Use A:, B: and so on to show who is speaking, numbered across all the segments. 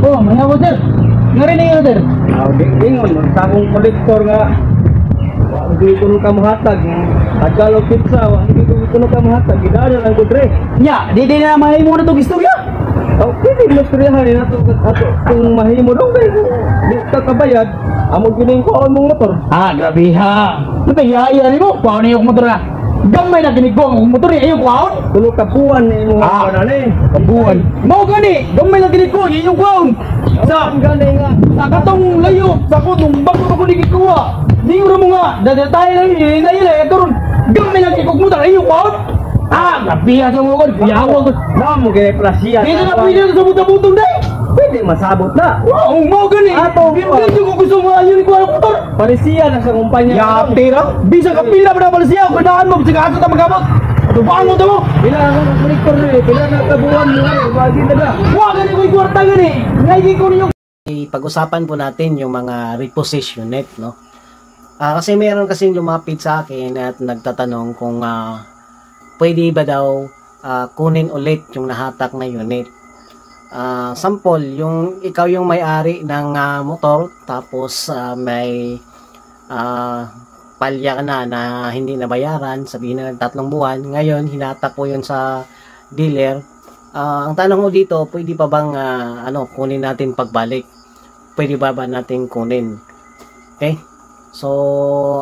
A: Oh, maya mo sir. Narinig yun sir.
B: Gingon, takong kolektor nga. Hindi ko nung kamuhatag. Tagalog pizza, hindi ko nung kamuhatag. Gidana lang ko dre.
A: Nya, di na mahimo na itong istorya.
B: Okay, di mo istoryahan na ito. Kung mahimo daw kayo, di ka kabayad, amo gining ko ang mong motor.
A: Ah, grabe ha. Natayaya rin mo. Kuhaon niyo yung motor na. Gamay na ginigbo ang motor niya. Ayaw kuhaon.
B: Tulo kapuan ni mo kanani.
A: Kabuhan. Mau gani. Gamay na ginigbo. Ayaw kuhaon. Sa
B: gani nga.
A: sa katong layo. Sa kutong bago ako nagikuha. Di ko mo nga. Dahil tayo na yun. Nahila. Karoon. Gamay na ginigbo motor. Ayaw kuhaon. Ah, grabe ha sa mga kan. Piyawa ko.
B: Namo gay plasya.
A: Dito na pwede sa buta-butong day.
B: Pwede masabot na.
A: Wow, mau gani.
B: Ato.
A: Hindi ko gusto mo ayun ko ang motor.
B: Parisiya na sa kumpanya.
A: Ya, tira. Bisa ka pila pa na siya. Kailangan mo. Sige, ato ta magabot. Ito ba ang mo?
B: Bila ako ng kolektor ni. Bila na kabuan mo. Bagi na na.
A: Wah, gani ko yung kwarta gani. Ngayon ko ninyo.
C: Pag-usapan po natin yung mga repossession unit, no? Kasi meron kasing lumapit sa akin at nagtatanong kung pwede ba daw kunin ulit yung nahatak na unit. Sample, yung ikaw yung may-ari ng motor, tapos may palya ka na hindi nabayaran, sabihin na 3 buwan, ngayon hinatak po yun sa dealer. Ang tanong mo dito, pwede pa bang kunin natin pagbalik? Pwede ba natin kunin? Okay? So,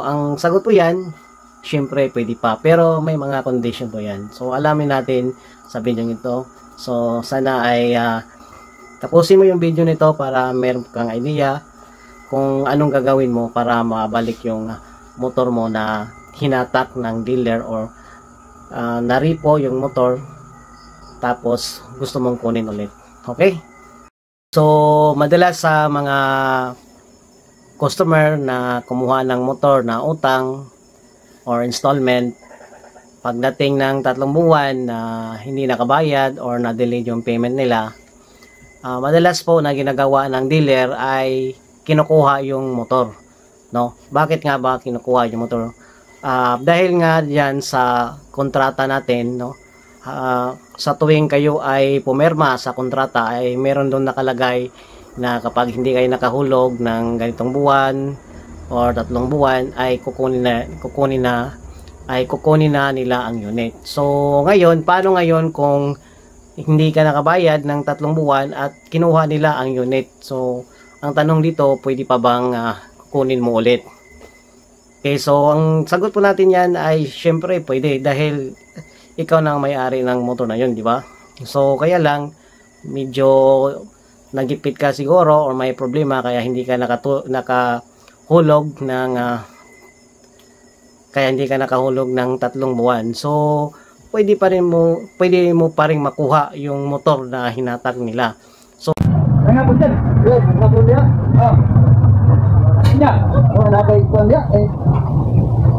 C: ang sagot po yan, syempre pwede pa, pero may mga condition po yan. So, alamin natin sa video nito. So, sana ay tapusin mo yung video nito para meron kang idea kung anong gagawin mo para mabalik yung motor mo na hinatak ng dealer or naripo yung motor tapos gusto mong kunin ulit. Okay? So, madalas sa mga customer na kumuha ng motor na utang or installment, pagdating ng 3 buwan na hindi nakabayad or na-delay yung payment nila, madalas po na ginagawa ng dealer ay kinukuha yung motor, no? Bakit nga ba kinukuha yung motor? Dahil nga diyan sa kontrata natin, no? Sa tuwing kayo ay pumirma sa kontrata ay meron doon nakalagay na kapag hindi kayo nakahulog ng ganitong buwan or 3 buwan ay kukunin na nila ang unit. So ngayon, paano ngayon kung hindi ka nakabayad ng 3 buwan at kinuha nila ang unit? So ang tanong dito, pwede pa bang kukunin mo ulit? Okay, so ang sagot po natin yan ay syempre pwede dahil ikaw na ang may-ari ng motor na yun, di ba? So kaya lang medyo nagipit ka siguro or may problema kaya hindi ka nakahulog ng ng 3 buwan. So pwede mo pa rin makuha yung motor na hinatak nila. So
A: Kaya po dyan.
B: Na po niya.
A: Nya.
B: Nakay ko niya.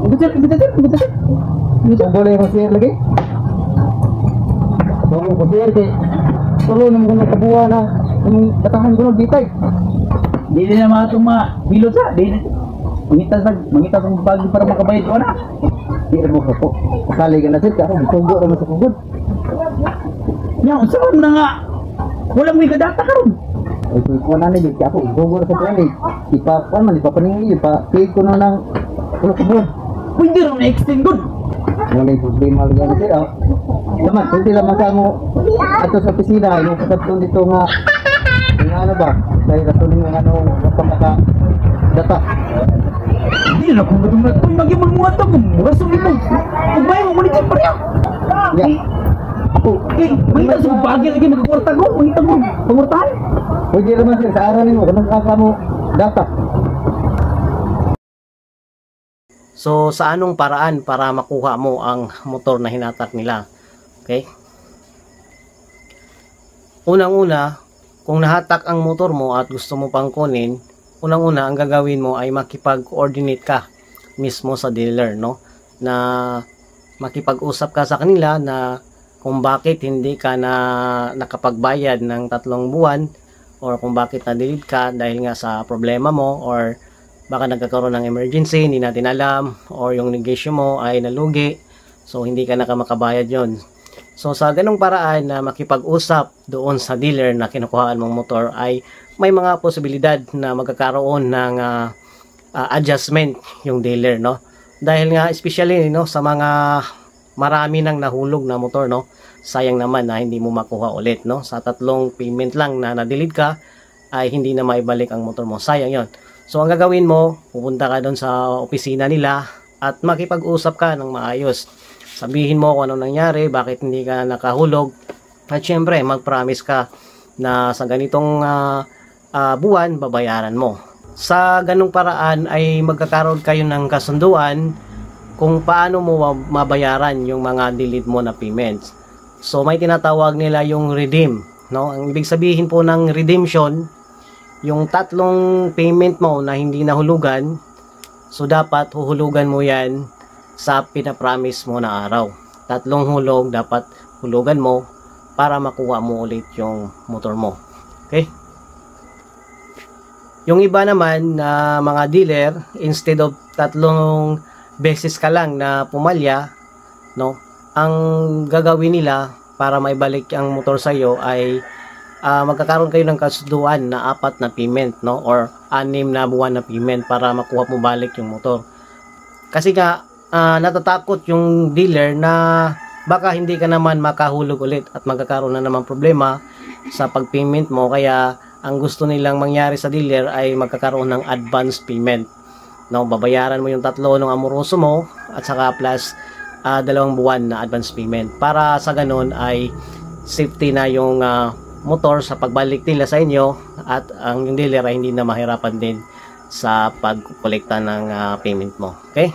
A: Ibitin.
B: Boleh masih lagi?
A: Tulong ko sir. Tulong naman kung nakabuha na. Yung katahan ko ng bitay. Di na mga itong mga bilot sa. Mangita kong bagi para makabayad ko na.
B: Di mo po. Kasali ka na sir. Ako gitunggo naman sa kugod.
A: Nya, saan na nga. Walang may kadata ka ron.
B: Ay ko na ni ako gitunggo sa planet. Ipapaningi pay ko na ng kugod.
A: Pwede rin na-extend good.
B: Wala yung problema lang sir. Naman, hindi lang magkamo ato sa opisina. Yung kasatong dito nga yung ano ba? Dahil katuloy ng ano kapag data.
A: Hindi na kung batong natin mag-imang mga tabo. Rasong ito. Kung bayan mo, manitin pa rin.
B: Ya. Ako.
A: Manita sa bagay lagi magkakwarta ko. Manita mo. Pangwartahan.
B: Pwede naman sir, sa aralin mo. Kung nakakamo data.
C: So, sa anong paraan para makuha mo ang motor na hinatak nila? Okay? Unang-una, kung nahatak ang motor mo at gusto mo pang kunin, unang-una, ang gagawin mo ay makipag-coordinate ka mismo sa dealer, no? Na makipag-usap ka sa kanila na kung bakit hindi ka na nakapagbayad ng 3 buwan or kung bakit na-delete ka dahil nga sa problema mo or baka nagkakaroon ng emergency, hindi natin alam, or yung negosyo mo ay nalugi, so hindi ka makabayad yon. So sa ganung paraan na makipag-usap doon sa dealer na kinukuhaan mong motor ay may mga posibilidad na magkakaroon ng adjustment yung dealer, no? Dahil nga especially no sa mga marami nang nahulog na motor, no? Sayang naman na hindi mo makuha ulit, no? Sa 3 payment lang na na-delete ka ay hindi na maibalik ang motor mo. Sayang 'yon. So ang gagawin mo, pupunta ka doon sa opisina nila at makipag-usap ka ng maayos. Sabihin mo kung ano nangyari, bakit hindi ka nakahulog. At syempre, mag-promise ka na sa ganitong buwan, babayaran mo. Sa ganung paraan ay magkakaroon kayo ng kasunduan kung paano mo mabayaran yung mga delete mo na payments. So may tinatawag nila yung redeem, no? Ang ibig sabihin po ng redemption, yung 3 payment mo na hindi nahulugan, so dapat huhulugan mo yan sa pinapromise mo na araw. 3 hulog dapat hulugan mo para makuha mo ulit yung motor mo. Okay? Yung iba naman na mga dealer, instead of 3 beses ka lang na pumalya, no? Ang gagawin nila para maibalik ang motor sa iyo ay magkakaroon kayo ng kasunduan na 4 na payment, no? Or 6 na buwan na payment para makuha mo balik yung motor. Kasi nga natatakot yung dealer na baka hindi ka naman makahulog ulit at magkakaroon na naman problema sa pagpayment mo, kaya ang gusto nilang mangyari sa dealer ay magkakaroon ng advance payment, no? Babayaran mo yung 3 ng amoroso mo at saka plus 2 buwan na advance payment para sa ganun ay safety na yung motor sa pagbalik nila sa inyo at ang yung dealer ay hindi na mahirapan din sa pagkolekta ng payment mo. Okay?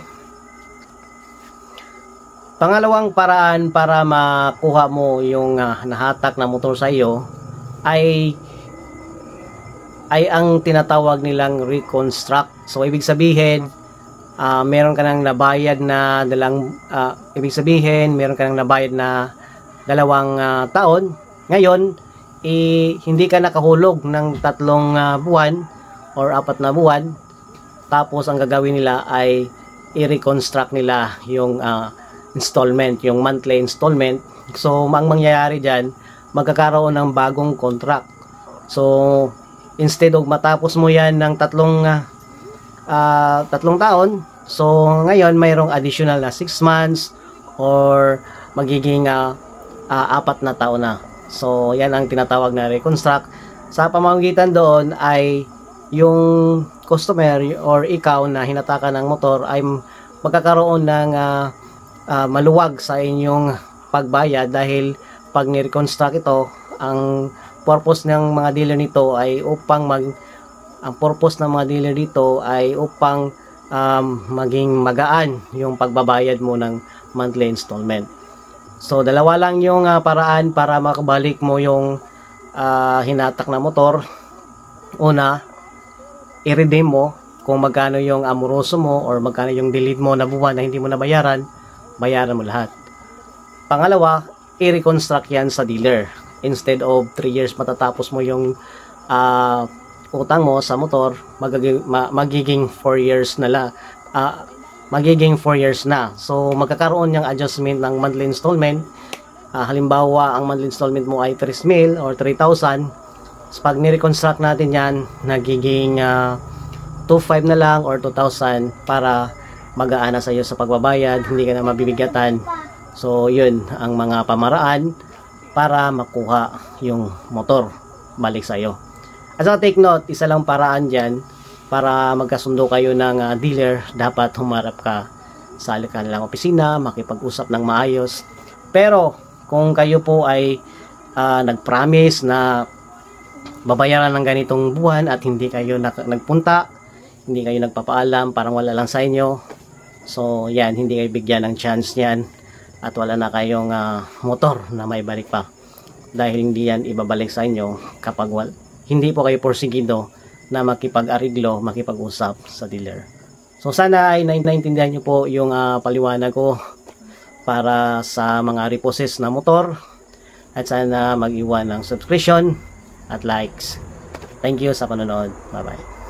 C: Pangalawang paraan para makuha mo yung nahatak na motor sa iyo ay ang tinatawag nilang reconstruct. So ibig sabihin, meron ka nang nabayad na meron ka nang nabayad na 2 taon. Ngayon, hindi ka nakahulog ng 3 buwan or 4 na buwan. Tapos ang gagawin nila ay i-reconstruct nila yung installment, yung monthly installment. So ang mangyayari dyan, magkakaroon ng bagong contract. So instead of matapos mo yan ng 3 taon, so ngayon mayroong additional na 6 months or magiging 4 na taon na. So yan ang tinatawag na reconstruct. Sa pamamagitan doon ay yung customer or ikaw na hinatakan ng motor ay magkakaroon ng maluwag sa inyong pagbayad, dahil pag ni-reconstruct ito, ang purpose ng mga dealer nito ay upang maging magaan yung pagbabayad mo ng monthly installment. So dalawa lang yung paraan para makabalik mo yung hinatak na motor. Una, i-redeem mo kung magkano yung amoroso mo or magkano yung delete mo na buwan na hindi mo nabayaran, bayaran mo lahat. Pangalawa, i-reconstruct yan sa dealer. Instead of 3 years matatapos mo yung utang mo sa motor, magiging 4 years na lang. Magiging 4 years na. So magkakaroon ng adjustment ng monthly installment. Halimbawa, ang monthly installment mo ay 3,000 or 3,000. So, pag ni-reconstruct natin yan, nagiging 2,500 na lang or 2,000 para magaan na sa iyo sa pagbabayad, hindi ka na mabibigatan. So yun ang mga pamaraan para makuha yung motor balik sa iyo. At saka take note, isa lang paraan dyan para magkasundo kayo ng dealer, dapat humarap ka sa kanilang opisina, makipag-usap ng maayos. Pero kung kayo po ay nag-promise na babayaran ng ganitong buwan at hindi kayo nagpunta, hindi kayo nagpapaalam, parang wala lang sa inyo, so yan, hindi kayo bigyan ng chance niyan at wala na kayong motor na may balik pa, dahil hindi yan ibabalik sa inyo kapag hindi po kayo porsigido na makipag-ariglo, makipag-usap sa dealer. So sana ay naintindihan nyo po yung paliwanag ko para sa mga reposes na motor, at sana mag-iwan ng subscription at likes. Thank you sa panonood. Bye bye.